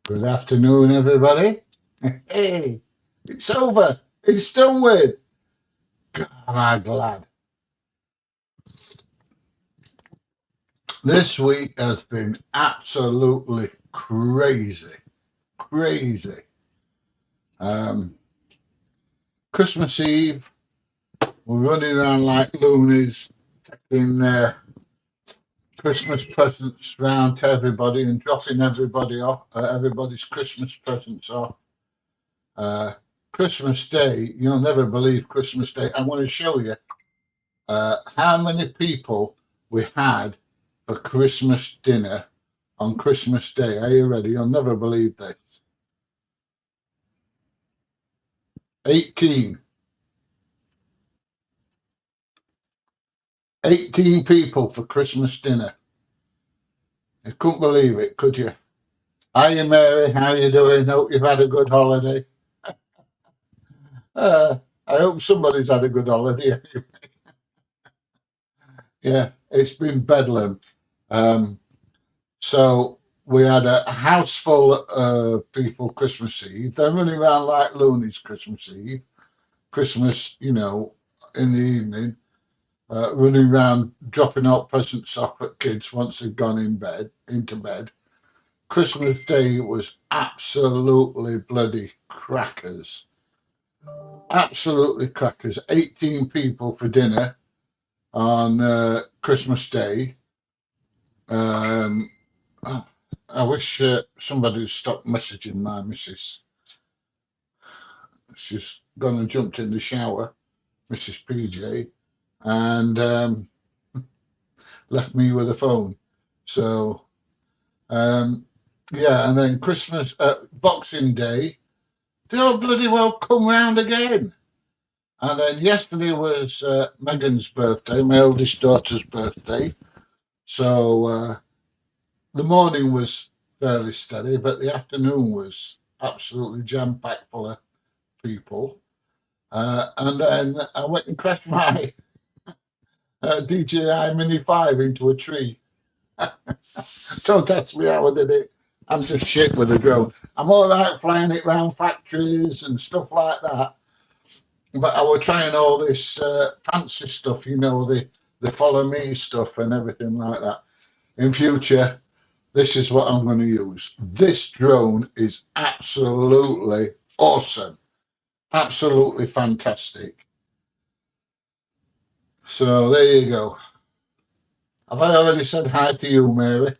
Good afternoon, everybody. Hey, it's over. It's done with. God, am I glad. This week has been absolutely crazy. Crazy. Um, Christmas Eve, we're running around like loonies, taking Christmas presents round to everybody and dropping everybody off, everybody's Christmas presents off. Uh, Christmas Day, you'll never believe Christmas Day. I want to show you how many people we had for Christmas dinner on Christmas Day. Are you ready? You'll never believe this. 18. 18 people for Christmas dinner. You couldn't believe it, could you? Hiya, Mary. How you doing? Hope you've had a good holiday. Uh, I hope somebody's had a good holiday. Yeah, it's been bedlam. Um, so we had a house full of people Christmas Eve. They're running around like loonies Christmas Eve. Christmas, in the evening, running around dropping out presents off at kids once they've gone into bed. Christmas Day was absolutely bloody crackers. Absolutely crackers. 18 people for dinner on Christmas Day. Um, I wish somebody would stop messaging my missus. She's gone and jumped in the shower, Mrs. PJ, and left me with a phone. So, um, yeah, and then Christmas, Boxing Day, they all bloody well come round again. And then yesterday was Megan's birthday, my eldest daughter's birthday. So the morning was fairly steady, but the afternoon was absolutely jam-packed full of people. And then I went and crashed my DJI Mini 5 into a tree. Don't ask me how I did it. I'm just shit with a drone. I'm all right flying it around factories and stuff like that. But I was trying all this fancy stuff, the follow me stuff and everything like that. In future, this is what I'm going to use. This drone is absolutely awesome. Absolutely fantastic. So there you go. Have I already said hi to you, Mary?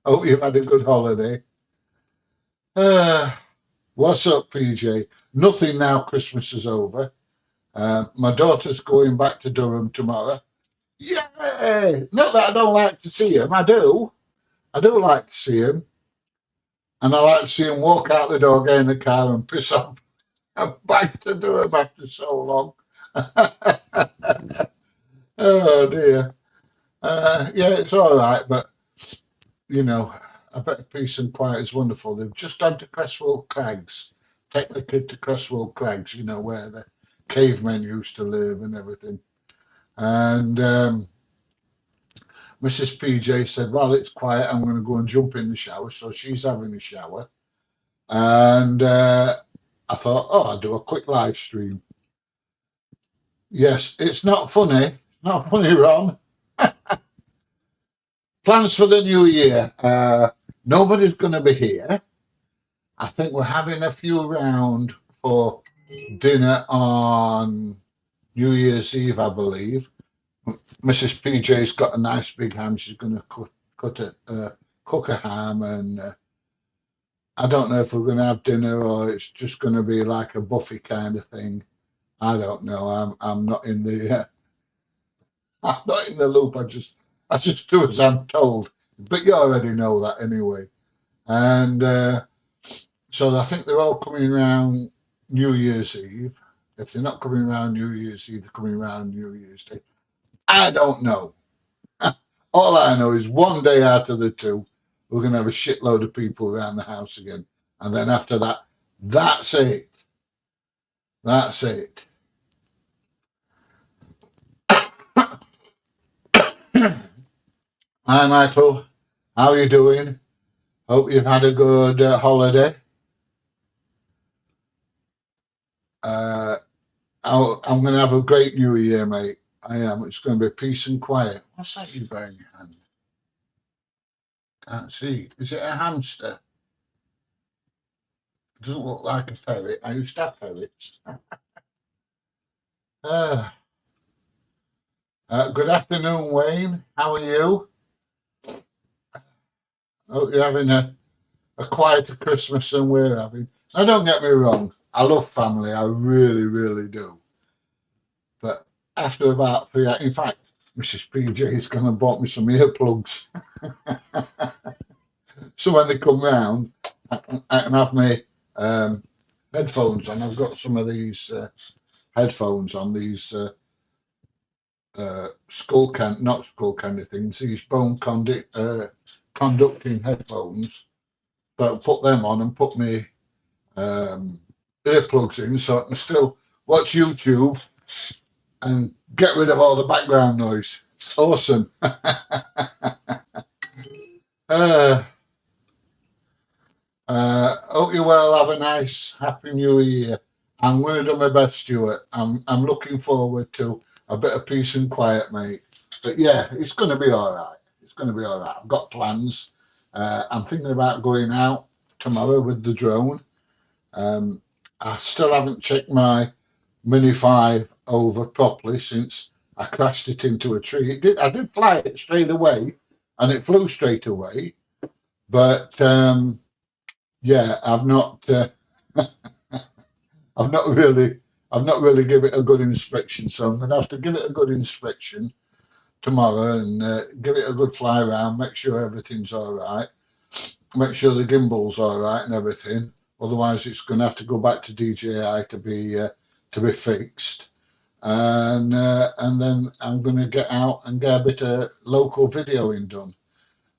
Hope you've had a good holiday. Uh, what's up, PJ? Nothing now. Christmas is over. My daughter's going back to Durham tomorrow. Yay! Not that I don't like to see him. I do. I do like to see him. And I like to see him walk out the door, get in the car and piss off. I'm back to Durham after so long. Oh, dear. Yeah, it's all right. But, you know, I bet peace and quiet is wonderful. They've just gone to Cresswell Crags. Take the kid to Cresswell Crags, where the cavemen used to live and everything. And Mrs. PJ said, well, it's quiet. I'm going to go and jump in the shower. So she's having a shower. And I thought, oh, I'll do a quick live stream. Yes, it's not funny. Not funny, Ron. Plans for the new year. Nobody's going to be here. I think we're having a few round for dinner on New Year's Eve, I believe. Mrs. PJ's got a nice big ham. She's going to cook a ham, and I don't know if we're going to have dinner or it's just going to be like a buffet kind of thing. I don't know. I'm not in the I'm not in the loop. I just do as I'm told. But you already know that anyway. And so I think they're all coming around New Year's Eve. If they're not coming around New Year's Eve, they're coming around New Year's Day. I don't know. All I know is one day out of the two, we're going to have a shitload of people around the house again. And then after that, that's it. That's it. Hi, Michael. How are you doing? Hope you've had a good holiday. Uh, I'm going to have a great New Year, mate. I am. It's going to be peace and quiet. What's that you've got in your hand? Can't see. Is it a hamster? It doesn't look like a ferret. I used to have ferrets. Uh, good afternoon, Wayne. How are you? Hope you're having a quieter Christmas than we're having. Now, don't get me wrong. I love family. I really, really do. But after about 3 hours, in fact, Mrs. PJ has gone and bought me some earplugs. So when they come round, I can have my um, headphones on. I've got some of these headphones on, these not skull candy things, these conducting headphones. So I put them on and put my earplugs in so I can still watch YouTube and get rid of all the background noise. It's awesome. uh, Hope you well. Have a nice, happy New Year. I'm going to do my best, Stuart. I'm looking forward to a bit of peace and quiet, mate. But yeah, it's going to be all right. It's going to be all right. I've got plans. I'm thinking about going out tomorrow with the drone. Um, I still haven't checked my Mini 5 over properly since I crashed it into a tree. I did fly it straight away, and it flew straight away. But yeah, I've not really, I've not really given it a good inspection. So I'm going to have to give it a good inspection tomorrow and give it a good fly around, make sure everything's all right, make sure the gimbal's all right and everything. Otherwise, it's going to have to go back to DJI to be fixed. And then I'm going to get out and get a bit of local videoing done.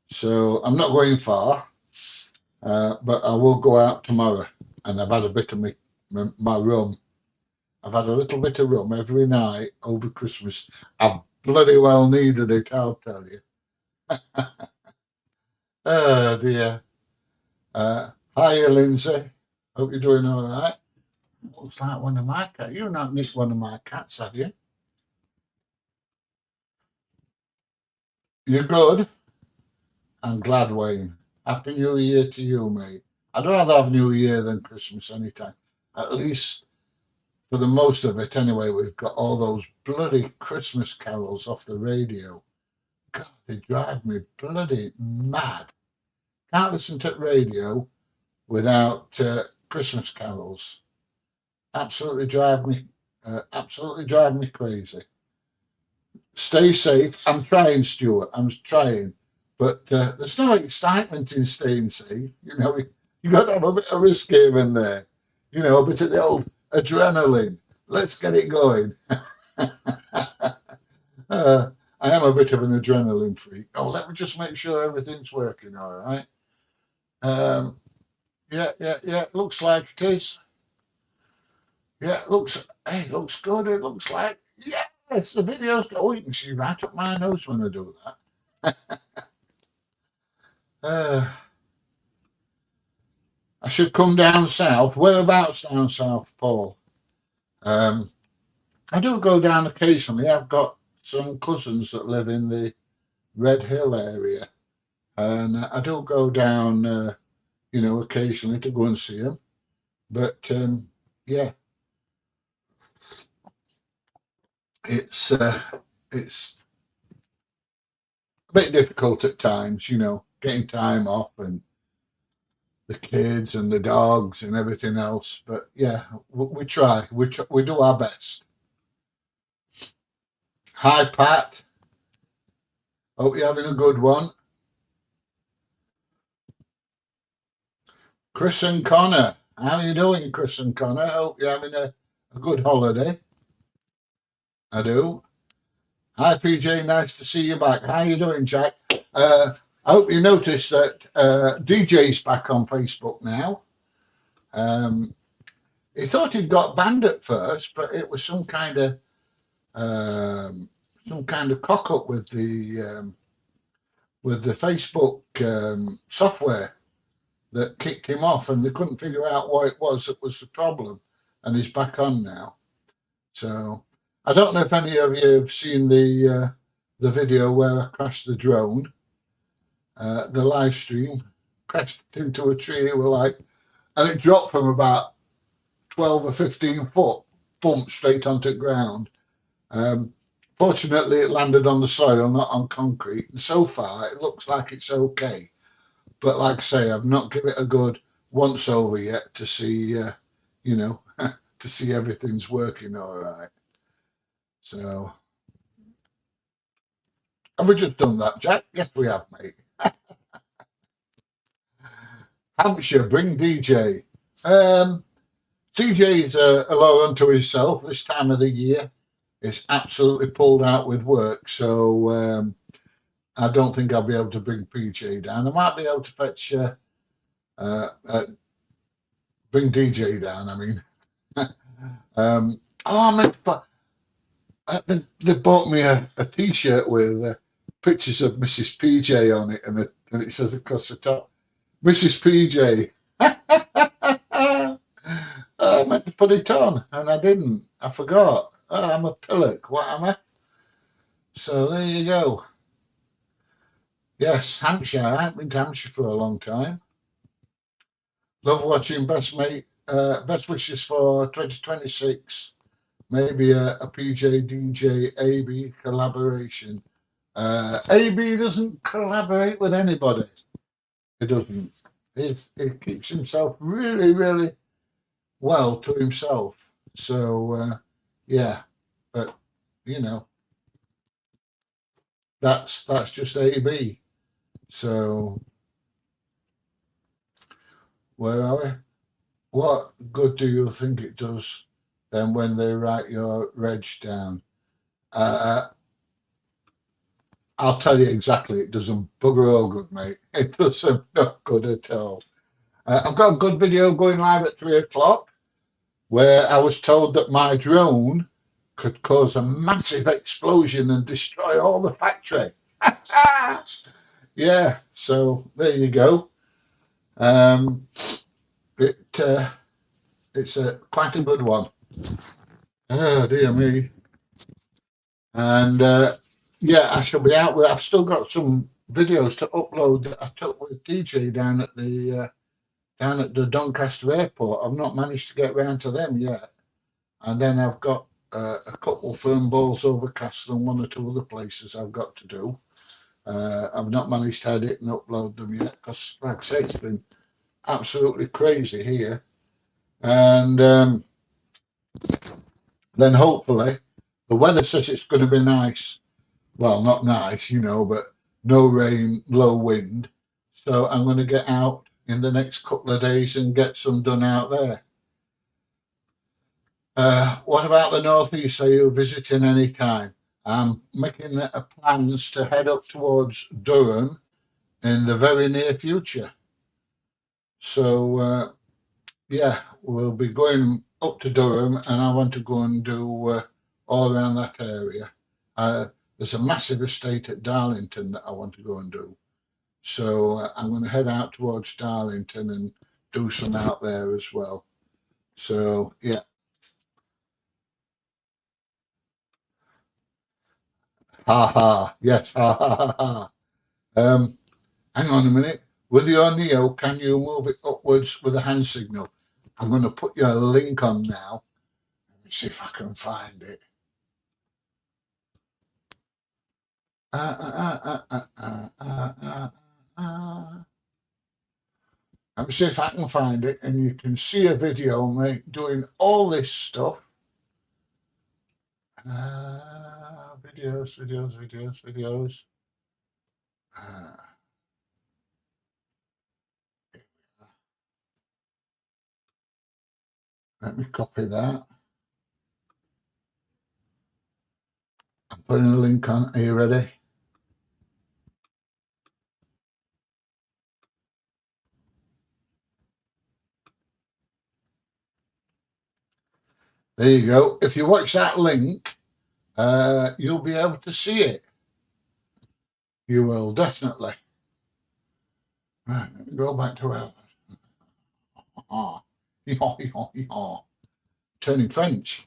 So I'm not going far, but I will go out tomorrow. And I've had a bit of my rum. I've had a little bit of rum every night over Christmas. I've bloody well needed it, I'll tell you. Oh dear. Hiya, Lindsay. Hope you're doing all right. Looks like one of my cats. You've not nicked one of my cats, have you? You're good? I'm glad, Wayne. Happy New Year to you, mate. I'd rather have New Year than Christmas anytime. At least for the most of it, anyway, we've got all those bloody Christmas carols off the radio. God, they drive me bloody mad. Can't listen to radio without Christmas carols. Absolutely drive me crazy. Stay safe. I'm trying, Stuart. I'm trying, but there's no excitement in staying safe. You got to have a bit of risk here and there. A bit of the old adrenaline. Let's get it going. I am a bit of an adrenaline freak. Oh, let me just make sure everything's working all right. Um, yeah. Looks like it is. Yeah, looks good. It looks like, yes, the video's, oh, you can see right up my nose when I do that. Uh, I should come down south. Whereabouts down south, Paul? Um, I do go down occasionally. I've got some cousins that live in the Red Hill area, and I do go down, occasionally to go and see them. But yeah, it's uh, it's a bit difficult at times, getting time off and the kids and the dogs and everything else. But yeah, we try. We do our best. Hi, Pat. Hope you're having a good one. Chris and Connor. How are you doing, Chris and Connor? Hope you're having a good holiday. I do. Hi, PJ. Nice to see you back. How are you doing, Jack? I hope you noticed that DJ's back on Facebook now. Um, he thought he'd got banned at first, but it was some kind of cock up with the Facebook software. that kicked him off, and they couldn't figure out what it was that was the problem, and he's back on now. So I don't know if any of you have seen the video where I crashed the drone, the live stream, crashed into a tree. We're like, and it dropped from about 12 or 15 foot, bumped straight onto the ground. Fortunately, it landed on the soil, not on concrete. And so far, it looks like it's okay. But like I say, I've not given it a good once over yet to see, you know, to see everything's working all right. So, have we just done that, Jack? Yes, we have, mate. Hampshire, bring DJ. TJ's a law unto himself this time of the year. It's absolutely pulled out with work, so I don't think I'll be able to bring PJ down. I might be able to fetch, uh, uh, bring DJ down. I mean, oh, I meant, but they bought me a T-shirt with pictures of Mrs. PJ on it, and it says across the top, Mrs. PJ. I meant to put it on, and I didn't. I forgot. Oh, I'm a pillock. What am I? So there you go. Yes, Hampshire. I haven't been to Hampshire for a long time. Love watching best mate. Best wishes for 2026. Maybe a PJ DJ AB collaboration. AB doesn't collaborate with anybody. He doesn't. He keeps himself really, really well to himself. So yeah, but you know that's just AB. So where are we? What good do you think it does then when they write your reg down? Uh, I'll tell you exactly. It doesn't bugger all good, mate. It doesn't not good at all. I've got a good video going live at 3 o'clock where I was told that my drone could cause a massive explosion and destroy all the factory. Yeah, so there you go. Um, it it's quite a good one. Oh dear me. And yeah, I shall be out with. I've still got some videos to upload that I took with DJ down at the Doncaster Airport. I've not managed to get round to them yet. And then I've got a couple of firm balls over Castle and one or two other places I've got to do. I've not managed to edit and upload them yet because, like I say, it's been absolutely crazy here. And then hopefully the weather says it's going to be nice. Well, not nice, but no rain, low wind. So I'm going to get out in the next couple of days and get some done out there. What about the northeast? Are you visiting any time? I'm making plans to head up towards Durham in the very near future. So yeah, we'll be going up to Durham, and I want to go and do all around that area. There's a massive estate at Darlington that I want to go and do. So I'm going to head out towards Darlington and do some out there as well. So yeah. Ha ha, yes, ha ha ha ha. Hang on a minute. With your Neo, can you move it upwards with a hand signal? I'm going to put your link on now. Let me see if I can find it. Let me see if I can find it, and you can see a video of me doing all this stuff. Videos. Let me copy that. I'm putting a link on. Are you ready? There you go. If you watch that link, you'll be able to see it. You will definitely. Right, let me go back to where. Turning French.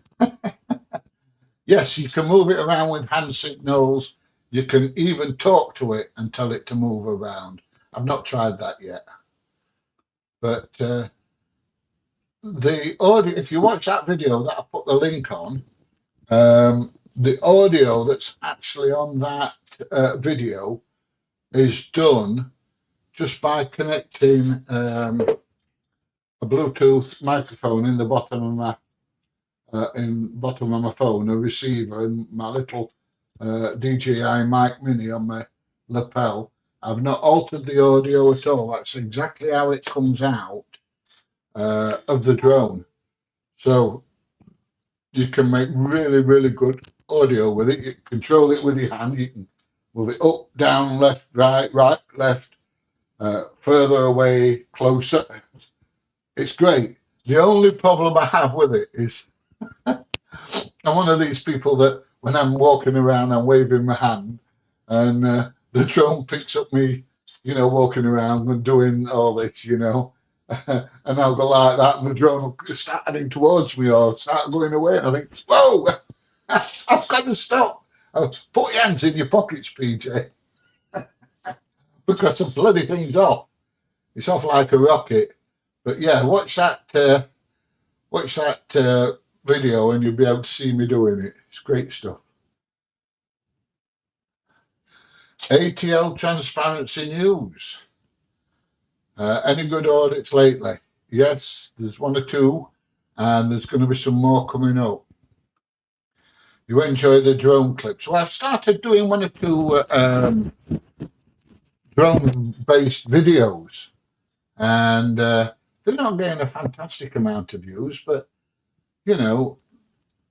Yes, you can move it around with hand signals. You can even talk to it and tell it to move around. I've not tried that yet, but the audio, if you watch that video that I put the link on, the audio that's actually on that video is done just by connecting a Bluetooth microphone in the bottom of my phone, a receiver, and my little DJI Mini on my lapel. I've not altered the audio at all. That's exactly how it comes out of the drone. So you can make really, really good audio with it. You can control it with your hand. You can move it up, down, left, right, right, left, further away, closer. It's great. The only problem I have with it is I'm one of these people that when I'm walking around, I'm waving my hand, and the drone picks up me, walking around and doing all this, and I'll go like that, and the drone will start heading towards me or start going away, and I think, whoa, I've got to stop. Put your hands in your pockets, PJ, because the bloody thing's off. It's off like a rocket. But yeah, watch that video, and you'll be able to see me doing it. It's great stuff. ATL Transparency News. Any good audits lately? Yes, there's one or two, and there's going to be some more coming up. You enjoy the drone clips? Well, I've started doing one or two drone-based videos, and they're not getting a fantastic amount of views, but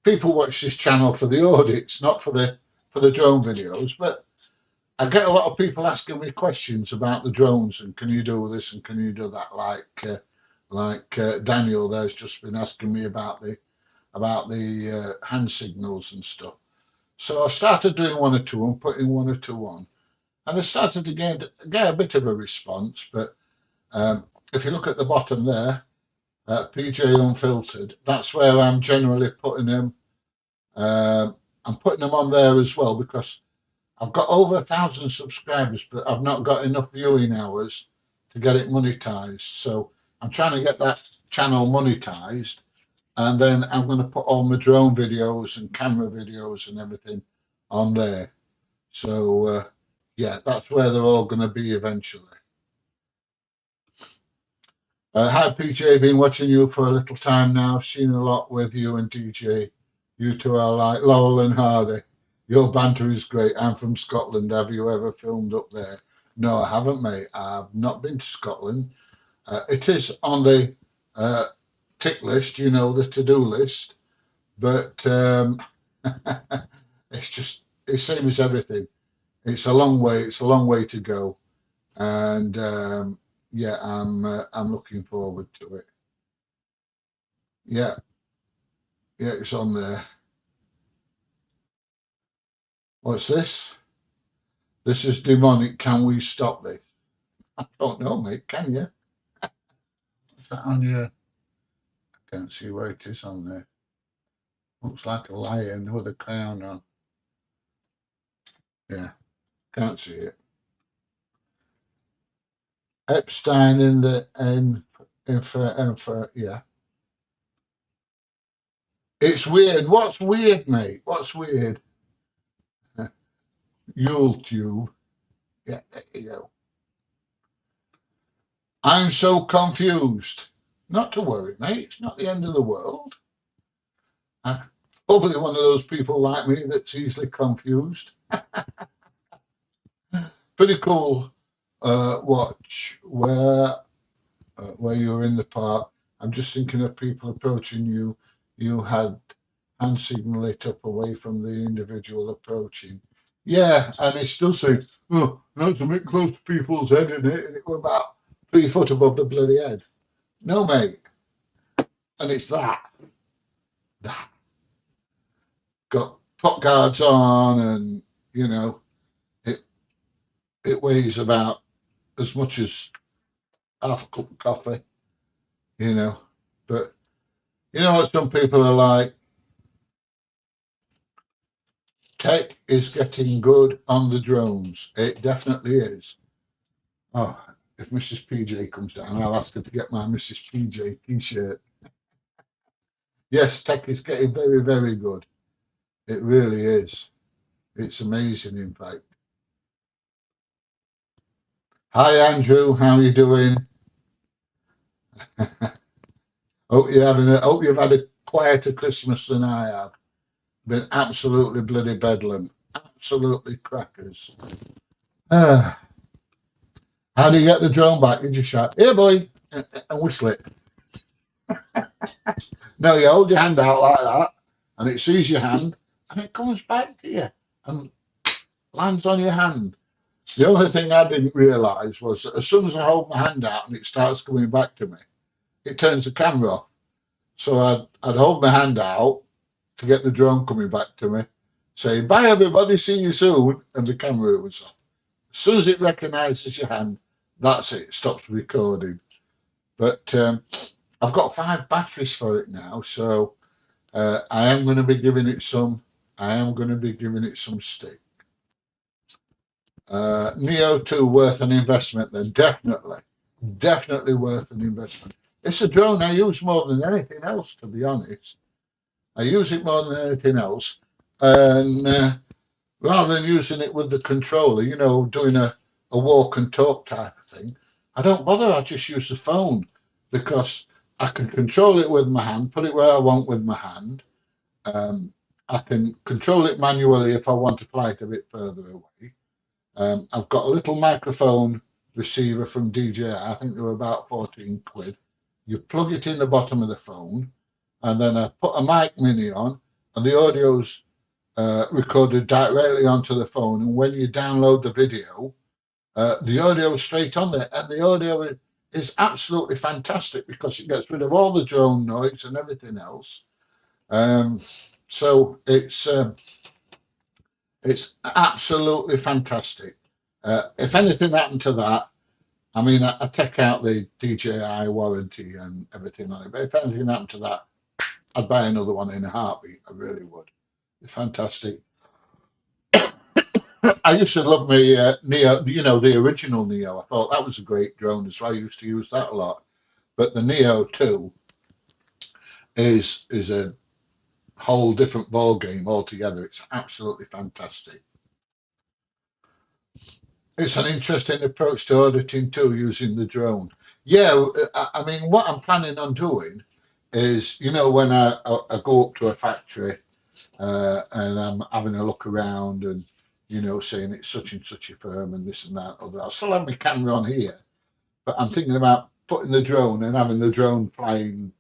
people watch this channel for the audits, not for the drone videos. But I get a lot of people asking me questions about the drones and can you do this and can you do that, like Daniel there's just been asking me about the hand signals and stuff. So I started doing one or two and putting one or two on, and I started to get a bit of a response. But if you look at the bottom there, PJ Unfiltered, that's where I'm generally putting them. I'm putting them on there as well because I've got over 1,000 subscribers, but I've not got enough viewing hours to get it monetized. So I'm trying to get that channel monetized, and then I'm going to put all my drone videos and camera videos and everything on there. So yeah, that's where they're all going to be eventually. Hi PJ, been watching you for a little time now. Seen a lot with you and DJ. You two are like Lowell and Hardy. Your banter is great. I'm from Scotland. Have you ever filmed up there? No, I haven't, mate. I've not been to Scotland. It is on the tick list, the to-do list, but it's just the same as everything. It's a long way. It's a long way to go, and yeah, I'm looking forward to it. Yeah, it's on there. What's this? This is demonic. Can we stop this? I don't know, mate. Can you? What's that on your? I can't see where it is on there. Looks like a lion with a crown on. Yeah, can't see it. Epstein yeah. It's weird. What's weird, mate? What's weird? YouTube. Yeah, there you go. I'm so confused. Not to worry, mate. It's not the end of the world. I'm probably one of those people like me that's easily confused. Pretty cool watch where you were in the park. I'm just thinking of people approaching you. You had hand signal it up away from the individual approaching. Yeah, and it still says, oh, not to make close to people's head in it, and it was about 3 foot above the bloody head. No, mate. And it's that. Got pot guards on, and it weighs about as much as half a cup of coffee. you know. But you know what some people are like? Tech is getting good on the drones. It definitely is. Oh, if Mrs. PJ comes down, I'll ask her to get my Mrs. PJ t-shirt. Yes, tech is getting very, very good. It really is. It's amazing, in fact. Hi, Andrew. How are you doing? Hope you've had a quieter Christmas than I have. Been absolutely bloody bedlam. Absolutely crackers. Ah, how do you get the drone back? You just shout, "Here, boy," and whistle it. No, you hold your hand out like that, and it sees your hand, and it comes back to you and lands on your hand. The only thing I didn't realise was that as soon as I hold my hand out and it starts coming back to me, it turns the camera off. So I'd hold my hand out to get the drone coming back to me, saying, "Bye, everybody, see you soon," and the camera was off. As soon as it recognises your hand, that's it, stops recording. But I've got 5 batteries for it now, so I am going to be giving it some. I am going to be giving it some stick. Neo 2 worth an investment then, definitely, definitely worth an investment. It's a drone I use more than anything else, to be honest. I use it more than anything else, and rather than using it with the controller, doing a walk and talk type of thing, I don't bother. I just use the phone because I can control it with my hand, put it where I want with my hand. Um, I can control it manually if I want to fly it a bit further away. I've got a little microphone receiver from DJI. I think they were about 14 quid. You plug it in the bottom of the phone, and then I put a mic mini on, and the audio's recorded directly onto the phone. And when you download the video, the audio is straight on there, and the audio is absolutely fantastic because it gets rid of all the drone noise and everything else. So it's absolutely fantastic. If anything happened to that, I mean, I take out the DJI warranty and everything on it, but if anything happened to that, I'd buy another one in a heartbeat. I really would. It's fantastic. I used to love my Neo, the original Neo. I thought that was a great drone as well. I used to use that a lot. But the Neo 2 is a whole different ball game altogether. It's absolutely fantastic. It's an interesting approach to auditing too, using the drone. Yeah, I mean, what I'm planning on doing is, when I go up to a factory and I'm having a look around and, saying it's such and such a firm and this and that, other. I'll still have my camera on here, but I'm thinking about putting the drone and having the drone flying,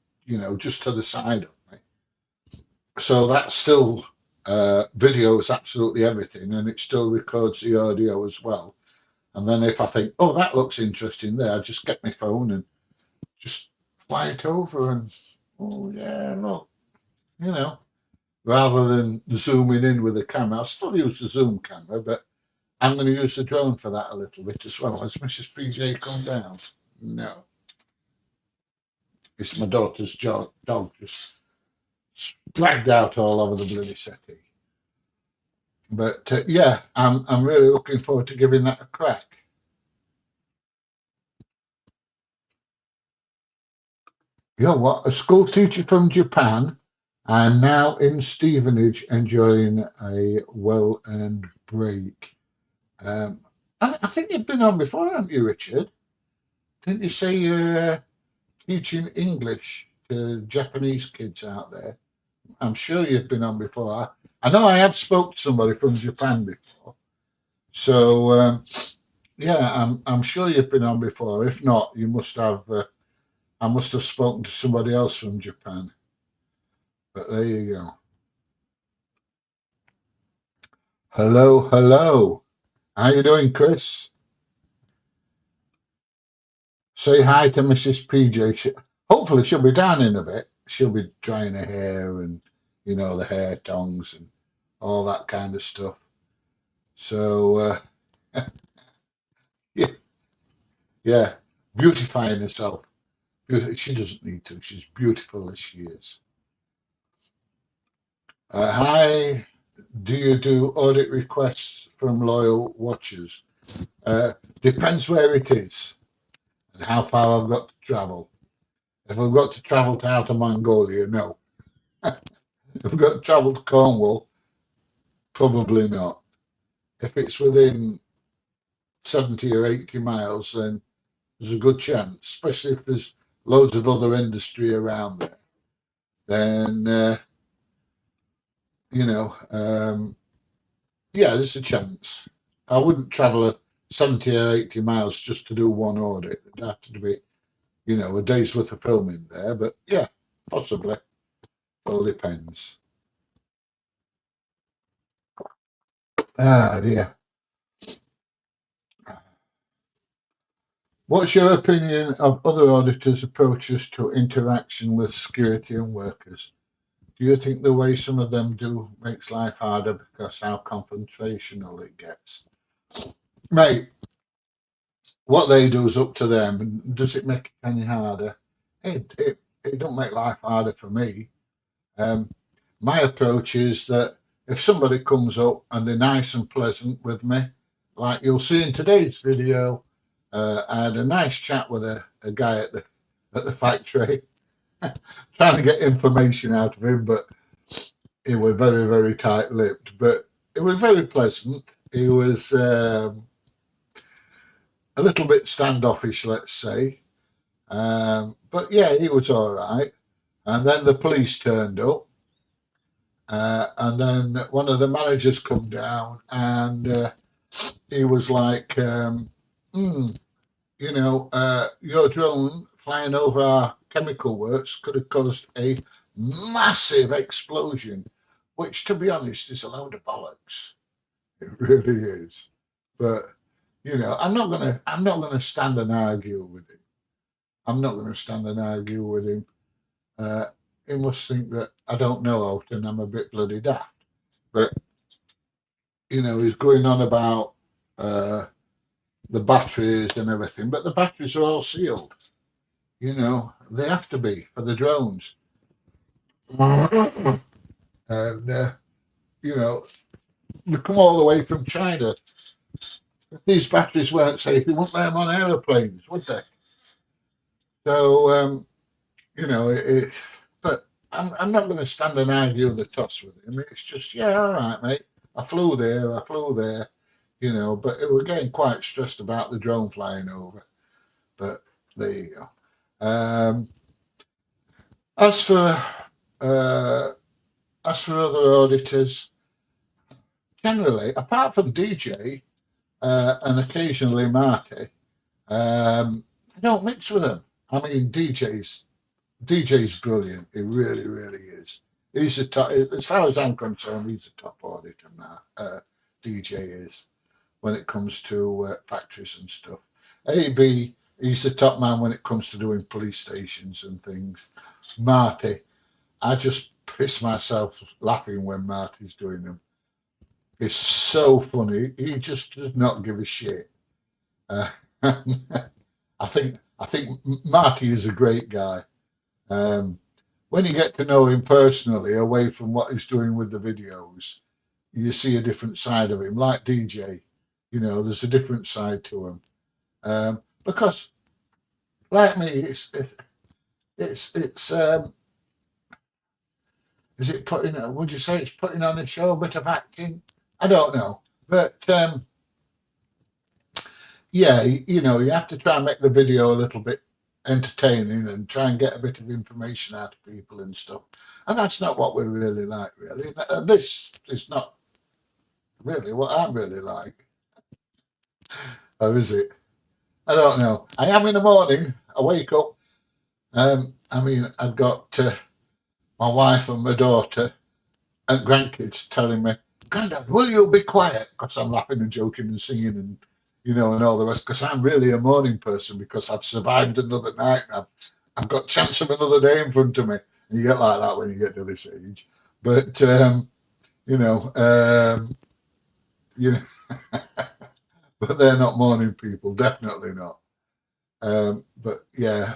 just to the side of me. So that still videos absolutely everything, and it still records the audio as well. And then if I think, oh, that looks interesting there, I just get my phone and just fly it over and, oh, yeah, look, you know, rather than zooming in with the camera. I'll still use the zoom camera, but I'm going to use the drone for that a little bit as well. Has Mrs. PJ come down? No. It's my daughter's dog just dragged out all over the bloody settee. But yeah, I'm really looking forward to giving that a crack. You know what? A school teacher from Japan. I'm now in Stevenage enjoying a well-earned break. Um, I think you've been on before, haven't you, Richard? Didn't you say you're teaching English to Japanese kids out there? I'm sure you've been on before. I know I have spoke to somebody from Japan before. So yeah, I'm sure you've been on before. If not, you must have. I must have spoken to somebody else from Japan. But there you go. Hello, hello. How you doing, Chris? Say hi to Mrs. PJ. Hopefully she'll be down in a bit. She'll be drying her hair and the hair tongs and all that kind of stuff. So yeah, yeah, beautifying herself. She doesn't need to. She's beautiful as she is. Hi, do you do audit requests from loyal watchers? Uh, Depends where it is and how far I've got to travel. If I've got to travel to Outer Mongolia, no. If I've got to travel to Cornwall, probably not. If it's within 70 or 80 miles, then there's a good chance, especially if there's loads of other industry around there. Then, you know, yeah, there's a chance. I wouldn't travel 70 or 80 miles just to do one audit. It'd have to be, a day's worth of filming there. But yeah, possibly. All depends. Ah, dear. What's your opinion of other auditors' approaches to interaction with security and workers? Do you think the way some of them do makes life harder because how confrontational it gets? Mate, what they do is up to them. Does it make it any harder? It don't make life harder for me. Um, my approach is that if somebody comes up and they're nice and pleasant with me, like you'll see in today's video, I had a nice chat with a guy at the factory, trying to get information out of him, but he was very, very tight-lipped. But it was very pleasant. He was a little bit standoffish, let's say. But yeah, he was all right. And then the police turned up, and then one of the managers come down, and he was like, your drone flying over our chemical works could have caused a massive explosion, which, to be honest, is a load of bollocks. It really is. But I'm not gonna stand and argue with him. I'm not gonna stand and argue with him. Uh, he must think that I don't know out and I'm a bit bloody daft. But he's going on about uh, the batteries and everything, but the batteries are all sealed. They have to be for the drones. And they come all the way from China. If these batteries weren't safe, they wouldn't let them on aeroplanes, would they? So, but I'm not going to stand and argue the toss with him. It's just, yeah, all right, mate. I flew there, but it was getting quite stressed about the drone flying over. But there you go. As for uh, as for other auditors, generally, apart from DJ and occasionally Marty, I don't mix with them. I mean, DJ's brilliant. He really, really is. He's the top, as far as I'm concerned, he's the top auditor now. DJ is when it comes to factories and stuff. AB, he's the top man when it comes to doing police stations and things. Marty, I just piss myself laughing when Marty's doing them. It's so funny. He just does not give a shit. Uh, I think Marty is a great guy. Um, when you get to know him personally, away from what he's doing with the videos, you see a different side of him. Like DJ, there's a different side to him. Because, like me, it's is it putting? Would you say it's putting on a show, a bit of acting? I don't know, but yeah, you have to try and make the video a little bit entertaining and try and get a bit of information out of people and stuff. And that's not what we really like, really. And this is not really what I really like. Or is it? I don't know. I am in the morning. I wake up. I've got my wife and my daughter and grandkids telling me, Grandad, will you be quiet? Because I'm laughing and joking and singing and all the rest. Because I'm really a morning person because I've survived another night. I've got chance of another day in front of me. And you get like that when you get to this age. But you know, you but they're not morning people, definitely not. But yeah,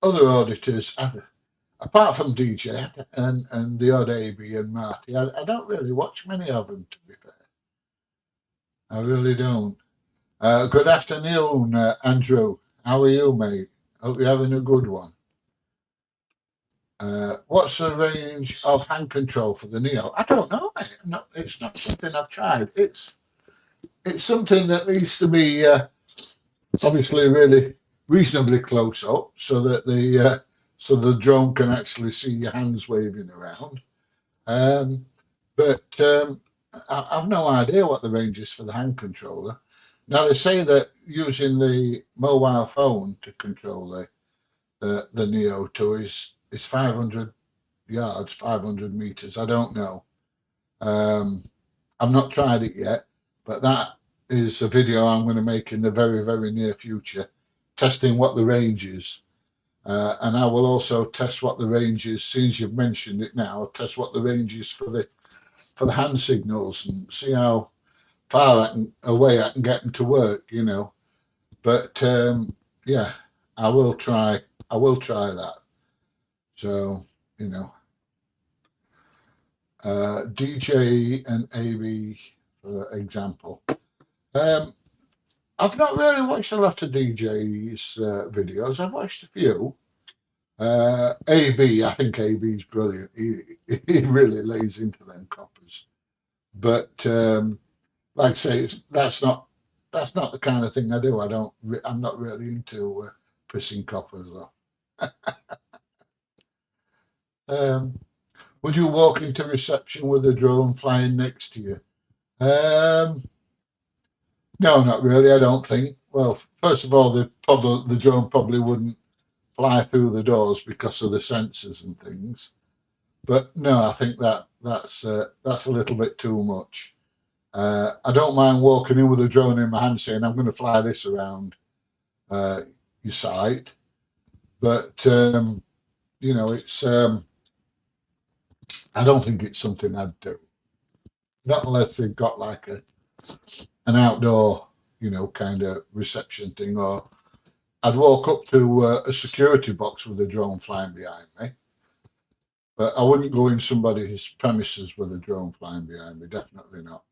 other auditors, apart from DJ and the odd AB and Marty, I don't really watch many of them, to be fair. I really don't. Good afternoon, Andrew. How are you, mate? Hope you're having a good one. What's the range of hand control for the Neo? I don't know, mate. It's not something I've tried. It's something that needs to be obviously really reasonably close up so the drone can actually see your hands waving around. Um, but I've no idea what the range is for the hand controller. Now they say that using the mobile phone to control the Neo 2 is 500 yards, 500 meters. I don't know. Um, I've not tried it yet, but that is a video I'm going to make in the very, very near future, testing what the range is. And I will also test what the range is, since you've mentioned it now, I'll test what the range is for the hand signals and see how far away I can get them to work, you know. But yeah, I will try that. So, you know, DJ and AB, for example. I've not really watched a lot of DJ's videos. I've watched a few. AB, I think AB's brilliant. He really lays into them coppers. But like I say, that's not the kind of thing I do. I'm not really into pissing coppers off. Um, would you walk into reception with a drone flying next to you? Um, no, not really. I don't think. Well, first of all, the drone probably wouldn't fly through the doors because of the sensors and things. But no, I think that's a little bit too much. I don't mind walking in with a drone in my hand saying I'm going to fly this around uh, your site, but you know, it's I don't think it's something I'd do. Not unless they've got like an outdoor, you know, kind of reception thing, or I'd walk up to a security box with a drone flying behind me. But I wouldn't go in somebody's premises with a drone flying behind me. Definitely not.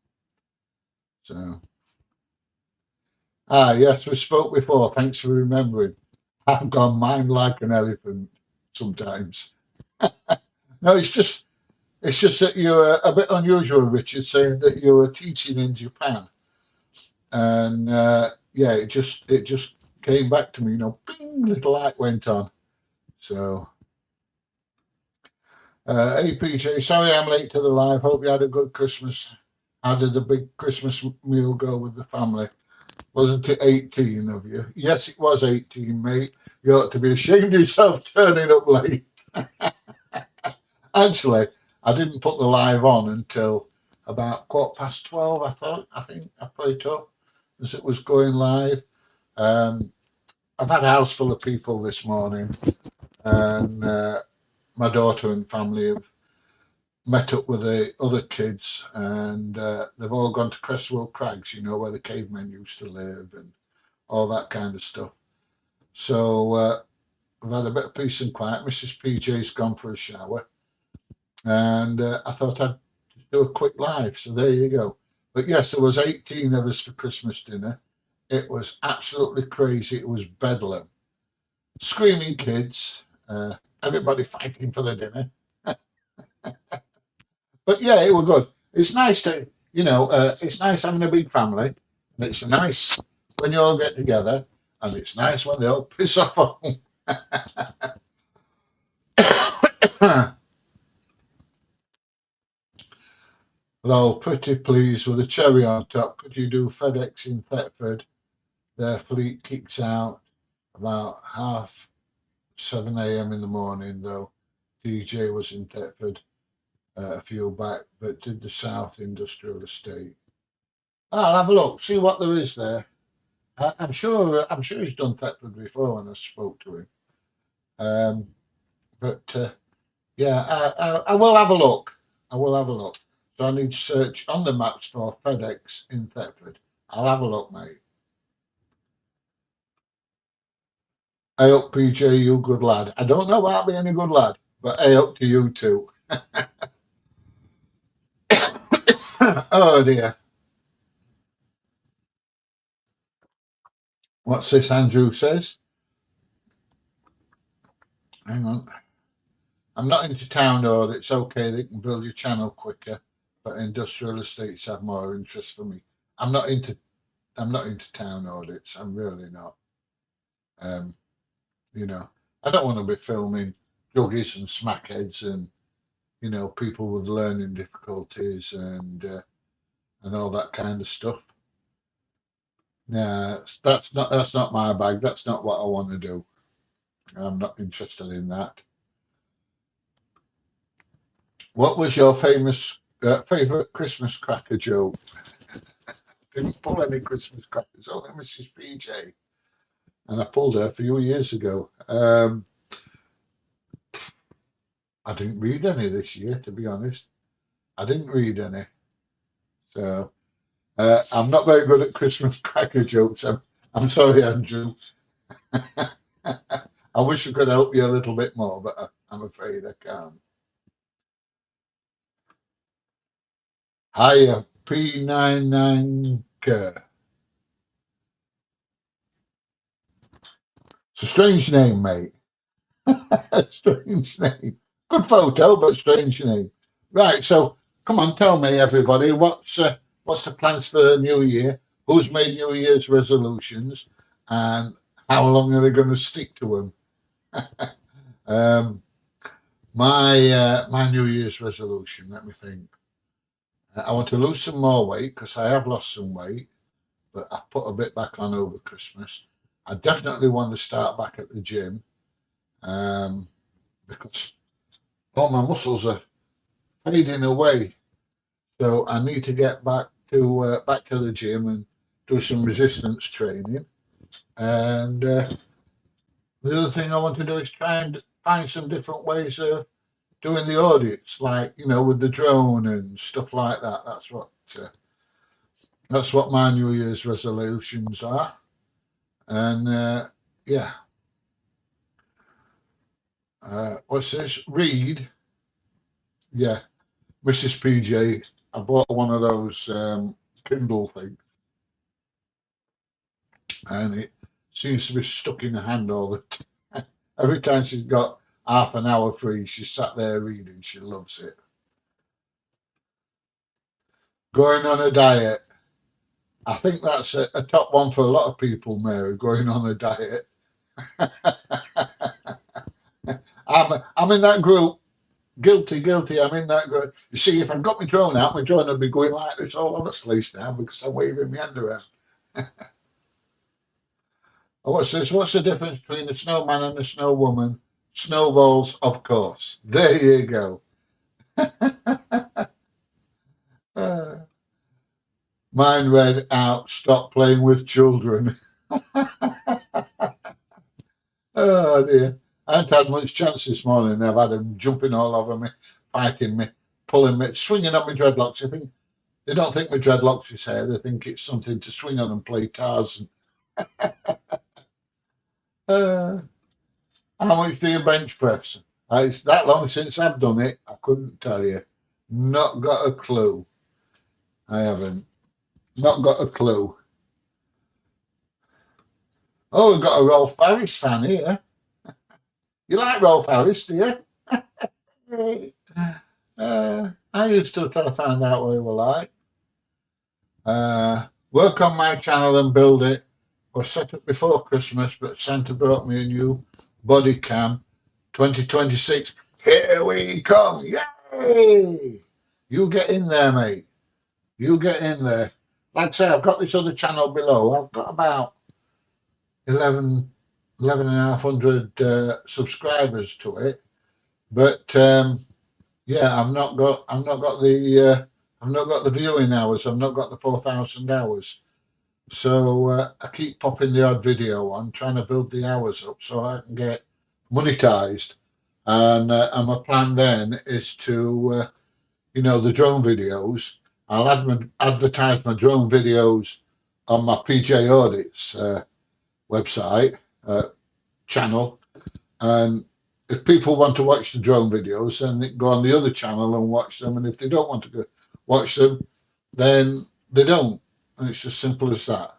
So, yes, we spoke before. Thanks for remembering. I've gone mind like an elephant sometimes. No, it's just that you're a bit unusual, Richard, saying that you were teaching in Japan, and yeah, it just came back to me. You know, bing, little light went on. So, hey PJ, sorry I'm late to the live. Hope you had a good Christmas. How did the big Christmas meal go with the family? Wasn't it 18 of you? Yes, it was 18, mate. You ought to be ashamed of yourself turning up late. Actually, I didn't put the live on until about 12:15. I think I put it up as it was going live. Um, I've had a house full of people this morning, and my daughter and family have met up with the other kids, and they've all gone to Crestwell Crags, you know, where the cavemen used to live and all that kind of stuff. So we've had a bit of peace and quiet. Mrs. PJ's gone for a shower, and I thought I'd just do a quick live. So there you go. But yes, there was 18 of us for Christmas dinner. It was absolutely crazy. It was bedlam. Screaming kids, everybody fighting for the dinner. But yeah, it was good. It's nice to, you know, it's nice having a big family, and it's nice when you all get together, and it's nice when they all piss off home. Hello, pretty pleased with a cherry on top. Could you do FedEx in Thetford? Their fleet kicks out about half 7 a.m. in the morning, though. DJ was in Thetford a few back, but did the South Industrial Estate. I'll have a look, see what there is there. I'm sure he's done Thetford before when I spoke to him. Um, but yeah, I will have a look. I will have a look. So I need to search on the maps for FedEx in Thetford. I'll have a look, mate. Hey up, PJ, you good lad. I don't know about being a good lad, but hey up to you too. Oh dear. What's this Andrew says? Hang on. I'm not into town audits. Okay, they can build your channel quicker, but industrial estates have more interest for me. I'm not into I'm not into town audits. I'm really not. Um, you know, I don't want to be filming juggies and smackheads and people with learning difficulties and all that kind of stuff. Yeah, that's not my bag. That's not what I want to do. I'm not interested in that. What was your favorite Christmas cracker joke? Didn't pull any Christmas crackers. Only Mrs. PJ, and I pulled her a few years ago. I didn't read any this year, to be honest. I didn't read any, so I'm not very good at Christmas cracker jokes. I'm sorry, Andrew. I wish I could help you a little bit more, but I'm afraid I can't. Hiya, P99K. It's a strange name, mate. Strange name. Good photo, but strange name. Right, so come on, tell me, everybody, what's the plans for the new year? Who's made New Year's resolutions, and how long are they going to stick to them? Um, my New Year's resolution. Let me think. I want to lose some more weight because I have lost some weight, but I put a bit back on over Christmas. I definitely want to start back at the gym um, because all my muscles are fading away. So I need to get back to the gym and do some resistance training. And the other thing I want to do is try and find some different ways of doing the audits, like with the drone and stuff like that. That's what my New Year's resolutions are. And yeah, what's this? Read, yeah, Mrs. PJ. I bought one of those Kindle things, and it seems to be stuck in her hand all the time. Every time she's got half an hour free, she's sat there reading. She loves it. Going on a diet. I think that's a top one for a lot of people, Mary, going on a diet. I'm in that group. Guilty, guilty. I'm in that group. You see, if I've got my drone would be going like this all over the place now because I'm waving my hand around. Oh, what's this? What's the difference between a snowman and a snow woman? Snowballs, of course. There you go. Uh, Mine read out, stop playing with children. Oh dear. I haven't had much chance this morning. I've had them jumping all over me, fighting me, pulling me, swinging on my dreadlocks. I think they don't think my dreadlocks is hair. They think it's something to swing on and play Tarzan. Uh, how much do you bench press? It's that long since I've done it. I couldn't tell you. Not got a clue. I haven't. Not got a clue. Oh, we've got a Rolf Harris fan here. You like Rolf Harris, do you? I used to till I found out what he was like. Work on my channel and build it. Was set up before Christmas, but Santa brought me a new body cam. 2026. Here we come. Yay! You get in there, mate. You get in there. Like I say, I've got this other channel below. I've got about 11, 11,500 subscribers to it. But yeah, I've not got the viewing hours. I've not got the 4,000 hours. So I keep popping the odd video on, trying to build the hours up so I can get monetized. And my plan then is to, the drone videos. I'll advertise my drone videos on my PJ Audits website. channel, and if people want to watch the drone videos, then they go on the other channel and watch them. And if they don't want to go watch them, then they don't. And it's as simple as that.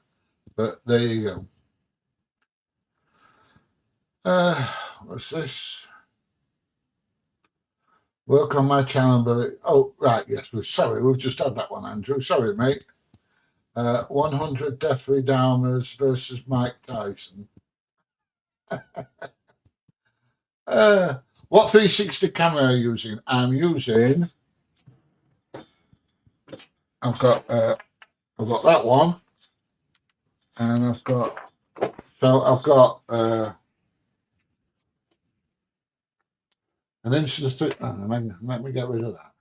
But there you go. What's this? Work on my channel, but oh right, yes. Sorry, we've just had that one, Andrew. Sorry, mate. 100 Deathly Downers versus Mike Tyson. What 360 camera are you using? I'm using. I've got that one, and I've got an Insta3. Let me get rid of that.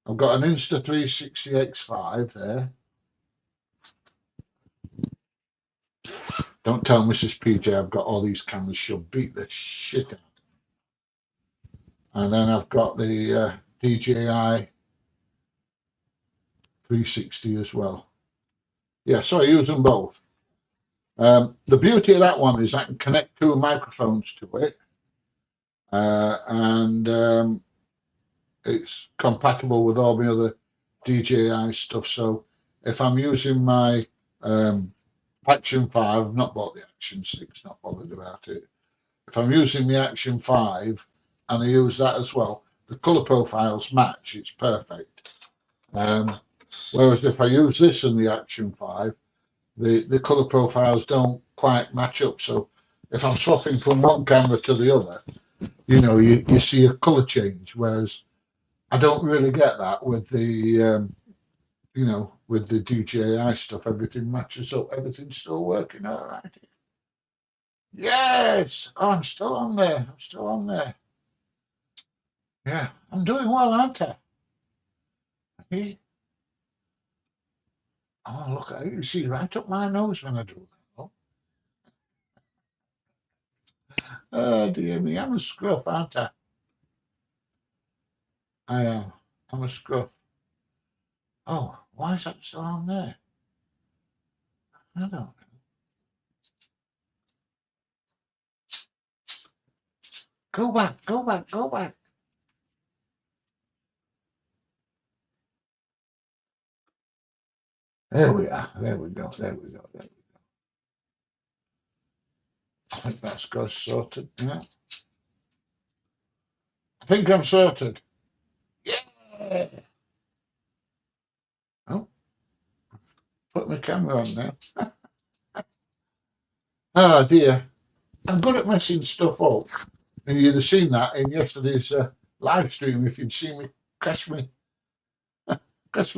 I've got an Insta360 X5 there. Don't tell Mrs. PJ I've got all these cameras. She'll beat the shit out. And then I've got the DJI 360 as well. Yeah, so I use them both. The beauty of that one is I can connect two microphones to it, and it's compatible with all my other DJI stuff. So if I'm using my Action 5, I've not bought the Action 6, not bothered about it. If I'm using the Action 5 and I use that as well, the colour profiles match, it's perfect. Whereas if I use this in the Action 5, the colour profiles don't quite match up. So if I'm swapping from one camera to the other, you see a colour change, whereas I don't really get that with the with the DJI stuff. Everything matches up. Everything's still working all right. Yes. Oh, I'm still on there. I'm still on there. Yeah, I'm doing well, aren't I? Hey. Oh, look, you can see right up my nose when I do that. Oh, dear me, I'm a scruff, aren't I? I am. I'm a scruff. Oh, why is that still on there? I don't know. Go back, go back, go back. There we are. There we go. There we go. There we go. I think that's got sorted. Yeah. I think I'm sorted. Yeah. Oh, put my camera on now. Oh dear. I'm good at messing stuff up. And you'd have seen that in yesterday's live stream if you'd seen me crash me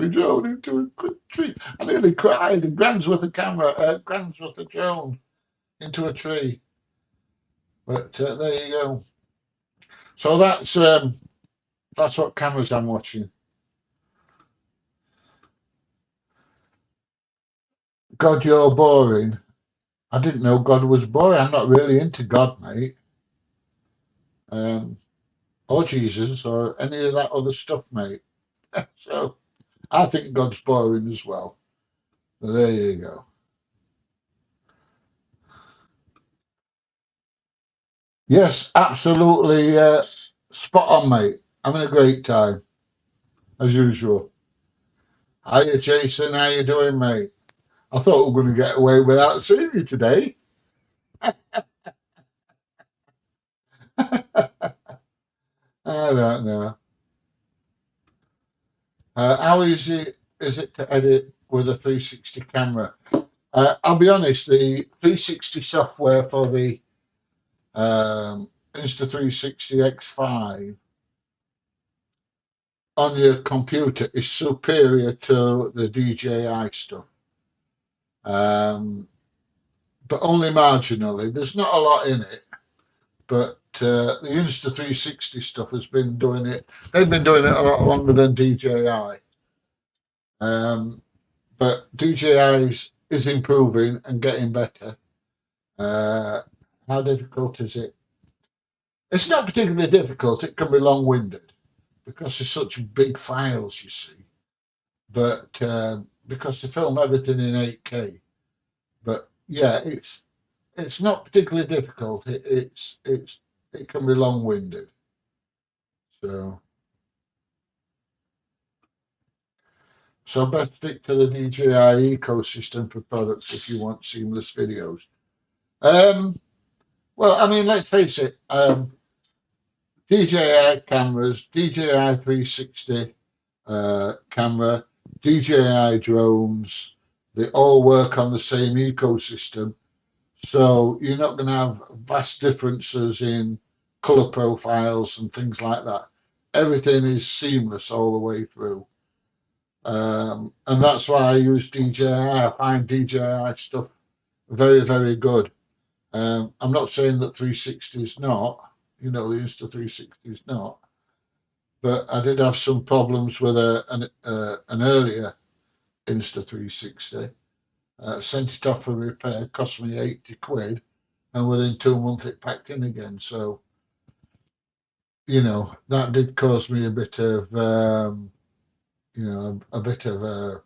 drone into a quick tree. I nearly cried. A grand's worth of grand's worth of drone into a tree. But there you go. So that's what cameras I'm watching. God, you're boring. I didn't know God was boring. I'm not really into God, mate. Um, or Jesus or any of that other stuff, mate. So I think God's boring as well. So there you go. Yes, absolutely spot on, mate. Having a great time, as usual. Hiya, Jason. How you doing, mate? I thought we were going to get away without seeing you today. I don't know. How easy is it to edit with a 360 camera? I'll be honest, the 360 software for the Insta360 X5 on your computer is superior to the DJI stuff, um, but only marginally. There's not a lot in it, but the Insta360 stuff has been doing it. They've been doing it a lot longer than DJI. Um, but DJI is improving and getting better. Uh, how difficult is it? It's not particularly difficult. It can be long-winded because there's such big files, you see. But because they film everything in 8K. But yeah, it's not particularly difficult. It can be long-winded. So best stick to the DJI ecosystem for products if you want seamless videos. Um, well, I mean, let's face it. DJI cameras, DJI 360 camera, DJI drones, they all work on the same ecosystem. So you're not going to have vast differences in color profiles and things like that. Everything is seamless all the way through. And that's why I use DJI. I find DJI stuff very, very good. I'm not saying that 360 is not, the Insta360 is not, but I did have some problems with an earlier Insta360. Sent it off for repair, cost me 80 quid, and within 2 months it packed in again. So, that did cause me a bit of, a bit of a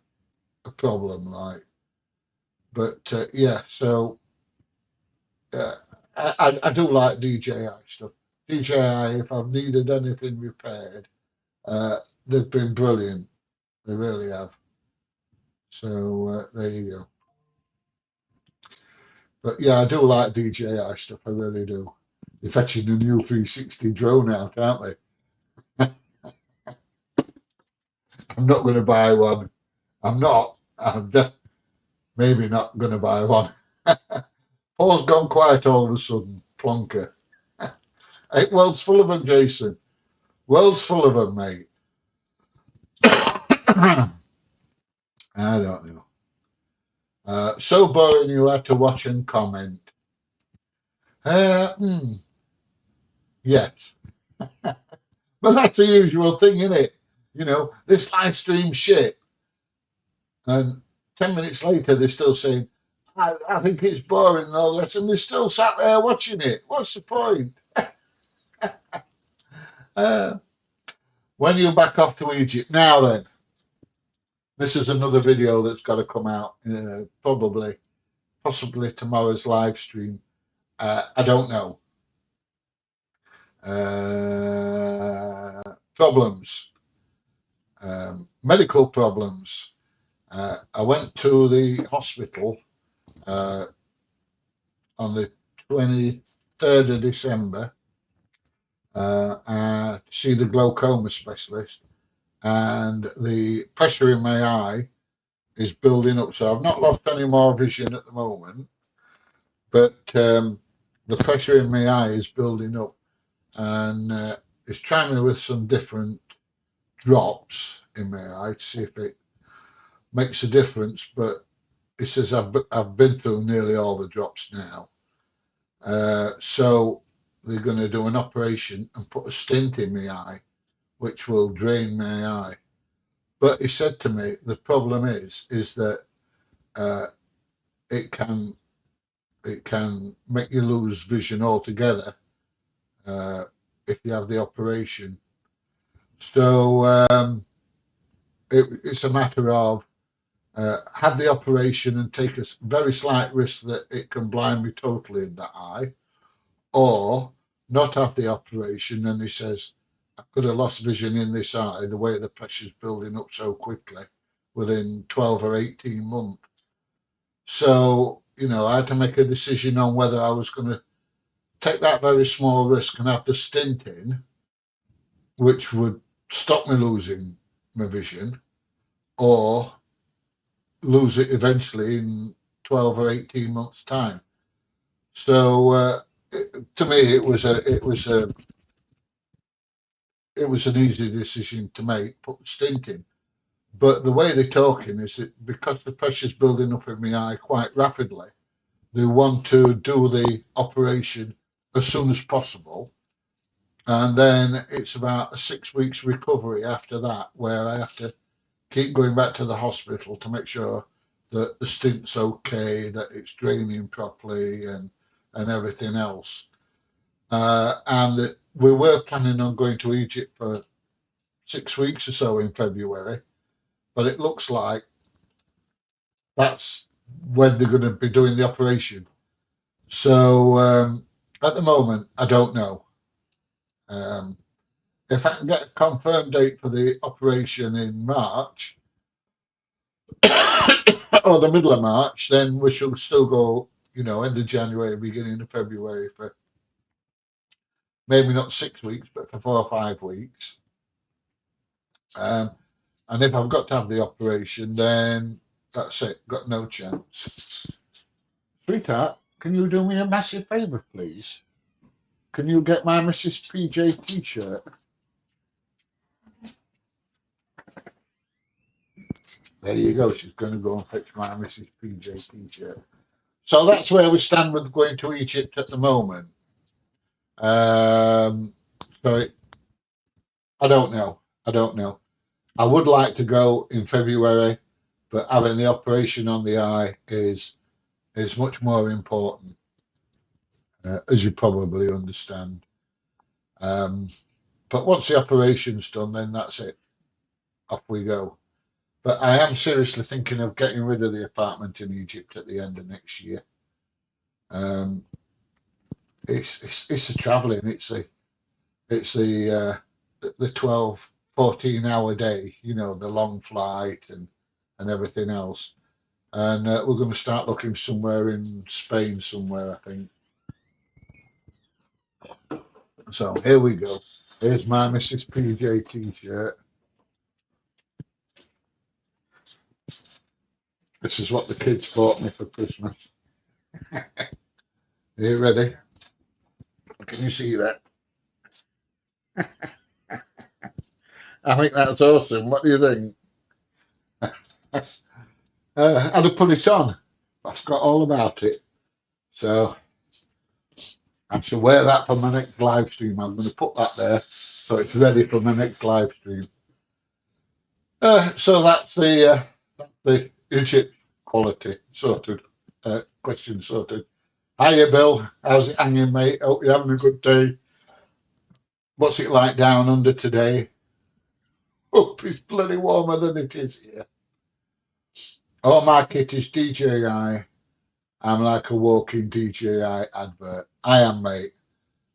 problem, like. But yeah, so I do like DJI stuff. DJI, if I've needed anything repaired, they've been brilliant. They really have. So there you go. But yeah, I do like DJI stuff. I really do. They're fetching a new 360 drone out, aren't they? I'm not going to buy one. I'm not. Maybe not going to buy one. Paul's gone quiet all of a sudden. Plonker. Hey, world's full of them, Jason. World's full of them, mate. I don't know. So boring you had to watch and comment. Yes. But that's the usual thing, isn't it? This live stream shit. And 10 minutes later, they're still saying, I think it's boring and all that. And they're still sat there watching it. What's the point? When you back off to Egypt. Now then, this is another video that's got to come out possibly tomorrow's live stream. I don't know. Problems, medical problems. I went to the hospital on the 23rd of December to see the glaucoma specialist, and the pressure in my eye is building up. So I've not lost any more vision at the moment, but the pressure in my eye is building up, and it's trying me with some different drops in my eye to see if it makes a difference. But it says I've been through nearly all the drops now, so they're going to do an operation and put a stent in my eye, which will drain my eye. But he said to me, the problem is that it can make you lose vision altogether if you have the operation. So it's a matter of have the operation and take a very slight risk that it can blind me totally in that eye, or not have the operation. And he says, I could have lost vision in this eye the way the pressure's building up so quickly within 12 or 18 months. So, I had to make a decision on whether I was going to take that very small risk and have the stint in, which would stop me losing my vision, or lose it eventually in 12 or 18 months' time. So to me, it was an easy decision to make, put the stint in. But the way they're talking is that because the pressure's building up in my eye quite rapidly, they want to do the operation as soon as possible. And then it's about a 6 weeks recovery after that, where I have to keep going back to the hospital to make sure that the stint's okay, that it's draining properly, and everything else. And we were planning on going to Egypt for 6 weeks or so in February, but it looks like that's when they're going to be doing the operation. So at the moment, I don't know. Um, if I can get a confirmed date for the operation in March or the middle of March, then we shall still go, end of January, beginning of February for maybe not 6 weeks, but for 4 or 5 weeks. Um, and if I've got to have the operation, then that's it. Got no chance. Sweetheart, can you do me a massive favour, please? Can you get my Mrs. PJ t-shirt? There you go. She's going to go and fetch my Mrs. PJ t-shirt. So that's where we stand with going to Egypt at the moment. Um, so I don't know. I don't know. I would like to go in February, but having the operation on the eye is much more important, as you probably understand. Um, but once the operation's done, then that's it. Off we go. But I am seriously thinking of getting rid of the apartment in Egypt at the end of next year. Um, it's the travelling. It's the 12, 14 hour day. The long flight and everything else. And we're going to start looking somewhere in Spain somewhere, I think. So here we go. Here's my Mrs. PJ t-shirt. This is what the kids bought me for Christmas. Are you ready? Can you see that? I think that's awesome. What do you think? I'd have put it on. I forgot all about it. So I shall wear that for my next live stream. I'm going to put that there so it's ready for my next live stream. So that's the Egypt quality sorted. Question sorted. Hiya, Bill. How's it hanging, mate? Hope you're having a good day. What's it like down under today? Hope it's bloody warmer than it is here. Oh, my kit is DJI. I'm like a walking DJI advert. I am, mate.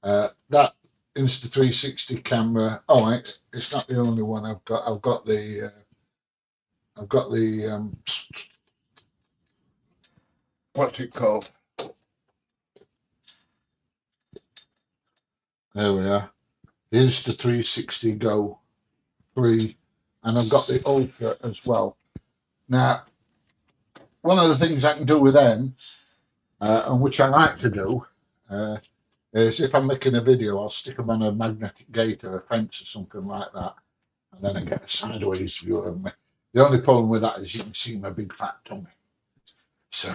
That Insta360 camera. Oh, it's not the only one I've got. I've got the what's it called? There we are. The Insta360 Go 3, and I've got the Ultra as well. Now, one of the things I can do with them, and which I like to do, is if I'm making a video, I'll stick them on a magnetic gate or a fence or something like that, and then I get a sideways view of me. The only problem with that is you can see my big fat tummy. So,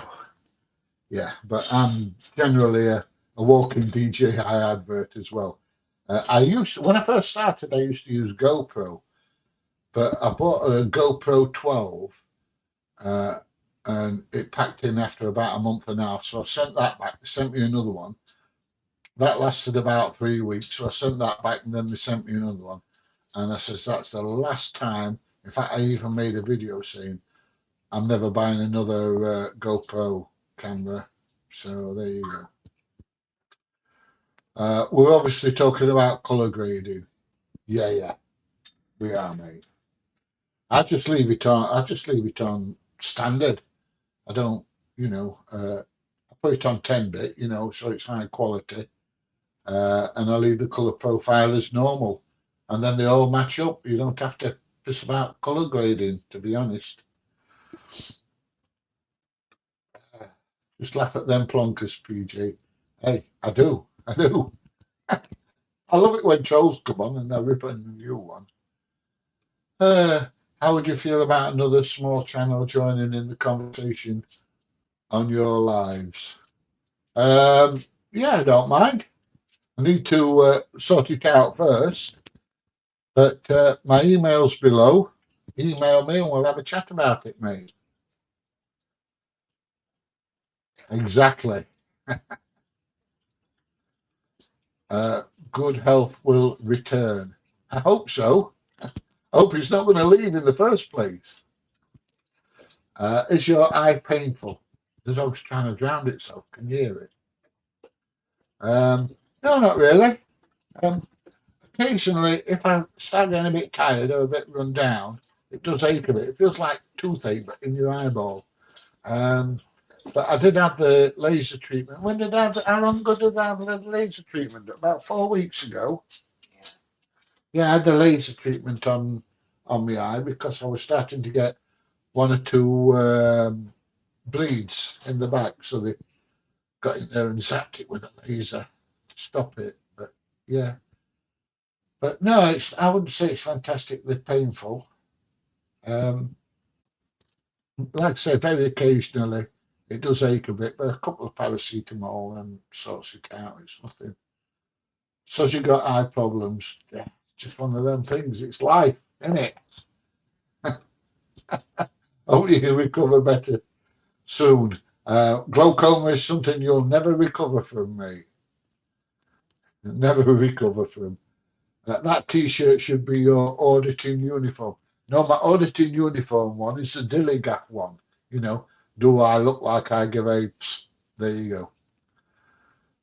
yeah, but I'm generally a walking DJI advert as well. When I first started, I used to use GoPro, but I bought a GoPro 12, and it packed in after about a month and a half. So I sent that back. They sent me another one. That lasted about 3 weeks. So I sent that back, and then they sent me another one. And I says, that's the last time. In fact, I even made a video saying, I'm never buying another GoPro camera. So there you go. We're obviously talking about color grading. Yeah, we are, mate. I just leave it on standard. I don't, I put it on 10-bit, so it's high quality. And I leave the color profile as normal. And then they all match up. You don't have to piss about color grading, to be honest. Just laugh at them plonkers, PG. Hey, I do. I love it when trolls come on and they're ripping a new one. How would you feel about another small channel joining in the conversation on your lives? Yeah, I don't mind. I need to sort it out first, but my email's below. Email me and we'll have a chat about it, mate. Exactly. Good health will return. I hope so. I hope it's not going to leave in the first place. Is your eye painful? The dog's trying to drown itself. Can you hear it? No, not really. Um, Occasionally, if I start getting a bit tired or a bit run down, it does ache a bit. It feels like toothache, but in your eyeball. Um, but I did have the laser treatment. When did I have, how long ago did I have the laser treatment? About 4 weeks ago. Yeah, I had the laser treatment on my eye because I was starting to get one or two bleeds in the back. So they got in there and zapped it with a laser to stop it. But yeah, but no, I wouldn't say it's fantastically painful. Um, like I say, very occasionally it does ache a bit, but a couple of paracetamol and sorts it out. It's nothing. So you got eye problems. Yeah, just one of them things. It's life, isn't it? Hope you can recover better soon. Glaucoma is something you'll never recover from, mate. Never recover from. That T-shirt should be your auditing uniform. No, my auditing uniform one is the Dilligaf one. You know, do I look like I give a? Psst, there you go.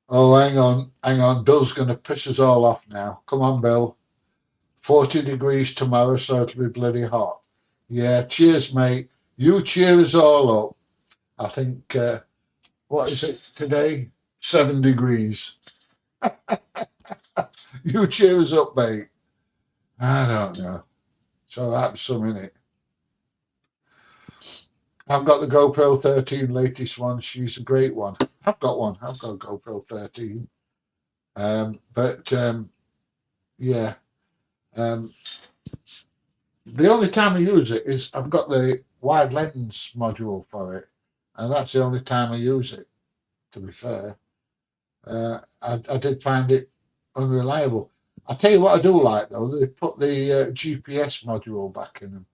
Oh, hang on. Bill's going to piss us all off now. Come on, Bill. 40 degrees tomorrow, so it'll be bloody hot. Yeah, cheers, mate. You cheer us all up. I think, what is it today? 7 degrees. You cheer us up, mate. I don't know. So that's some in it. I've got the GoPro 13 latest one. She's a great one. I've got one. I've got a GoPro 13. But yeah, um, the only time I use it is I've got the wide lens module for it, and that's the only time I use it. To be fair, I did find it unreliable. I tell you what I do like though, they put the GPS module back in them,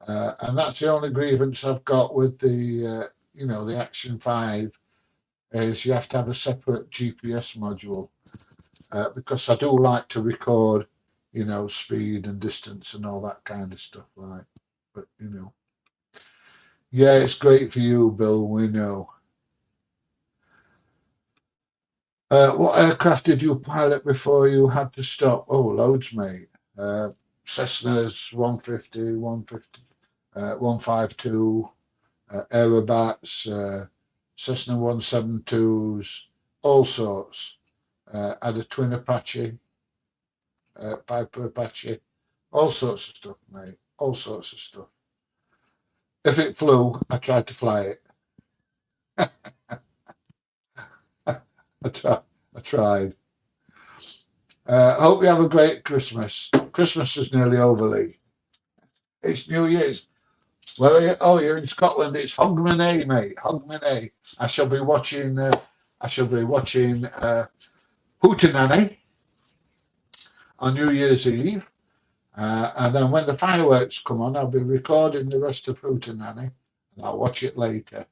and that's the only grievance I've got with the the Action 5 is you have to have a separate GPS module because I do like to record, speed and distance and all that kind of stuff, like. But yeah, it's great for you, Bill. We know. What aircraft did you pilot before you had to stop? Oh, loads, mate. Uh, Cessna's 150, 150, 152, Aerobats, Cessna 172s, all sorts. Had a twin Apache, Piper Apache, all sorts of stuff, mate. All sorts of stuff. If it flew, I tried to fly it. I tried. I tried. Hope you have a great Christmas. Christmas is nearly over, Lee. It's New Year's. Well, oh, you're in Scotland. It's Hogmanay, mate. Hogmanay. I shall be watching. I shall be watching Hootenanny on New Year's Eve, and then when the fireworks come on, I'll be recording the rest of Hootenanny, and I'll watch it later.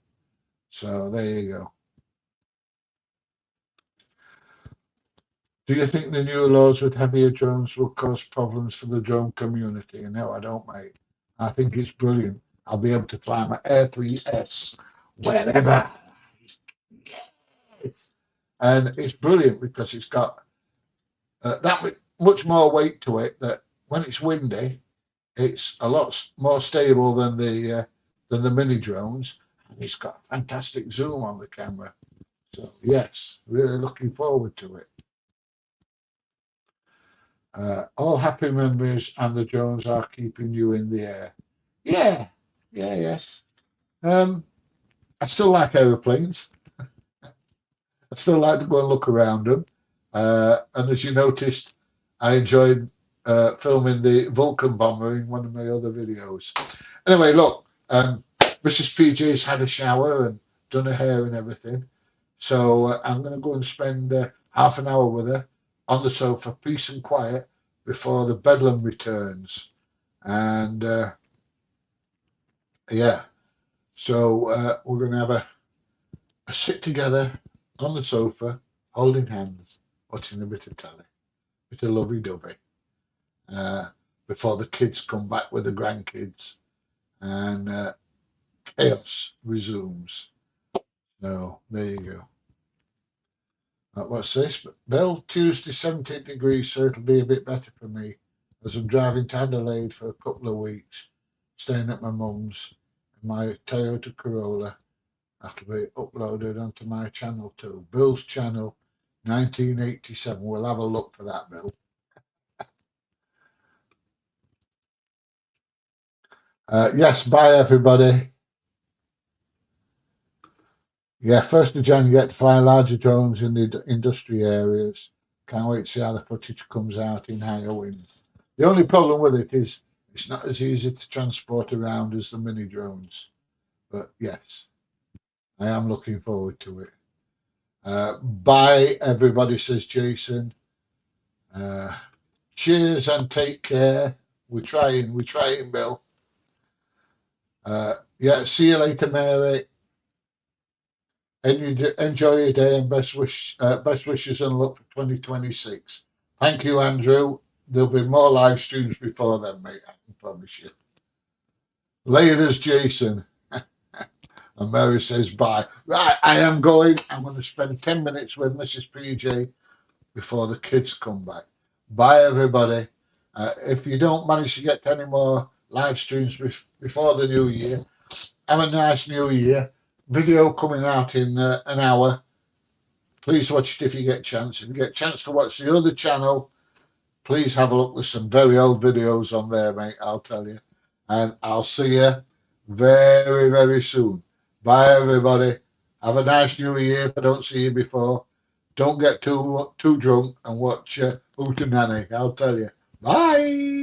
So there you go. Do you think the new laws with heavier drones will cause problems for the drone community? No, I don't, mate. I think it's brilliant. I'll be able to fly my Air 3S wherever. Yes. And it's brilliant because it's got that much more weight to it that when it's windy, it's a lot more stable than the mini drones. And it's got fantastic zoom on the camera. So yes, really looking forward to it. All happy memories, and the drones are keeping you in the air. Yeah, yeah, yes. I still like aeroplanes. I still like to go and look around them. And as you noticed, I enjoyed filming the Vulcan bomber in one of my other videos. Anyway, look, Mrs. PJ's had a shower and done her hair and everything. So I'm going to go and spend half an hour with her on the sofa, peace and quiet, before the bedlam returns. And yeah, so we're going to have a sit together on the sofa, holding hands, watching a bit of telly, a bit of lovey-dovey, uh, before the kids come back with the grandkids and chaos resumes. So there you go. What's this? Bill, Tuesday 17 degrees, so it'll be a bit better for me as I'm driving to Adelaide for a couple of weeks, staying at my mum's. My Toyota Corolla, that'll be uploaded onto my channel too. Bill's channel, 1987. We'll have a look for that, Bill. Yes, bye everybody. Yeah, 1st of January, you get to fly larger drones in the industry areas. Can't wait to see how the footage comes out in higher winds. The only problem with it is it's not as easy to transport around as the mini drones. But yes, I am looking forward to it. Bye, everybody, says Jason. Cheers and take care. We're trying, Bill. Yeah, see you later, Mary. And you enjoy your day and best wishes and luck for 2026. Thank you, Andrew. There'll be more live streams before then, mate. I can promise you. Later's Jason. And Mary says bye. Right, I am going. I'm going to spend 10 minutes with Mrs. PJ before the kids come back. Bye, everybody. If you don't manage to get any more live streams before the new year, have a nice new year. Video coming out in an hour. Please watch it if you get a chance. If you get a chance to watch the other channel, please have a look. There's some very old videos on there, mate, I'll tell you. And I'll see you very, very soon. Bye, everybody. Have a nice new year if I don't see you before. Don't get too drunk and watch Hootenanny, I'll tell you. Bye.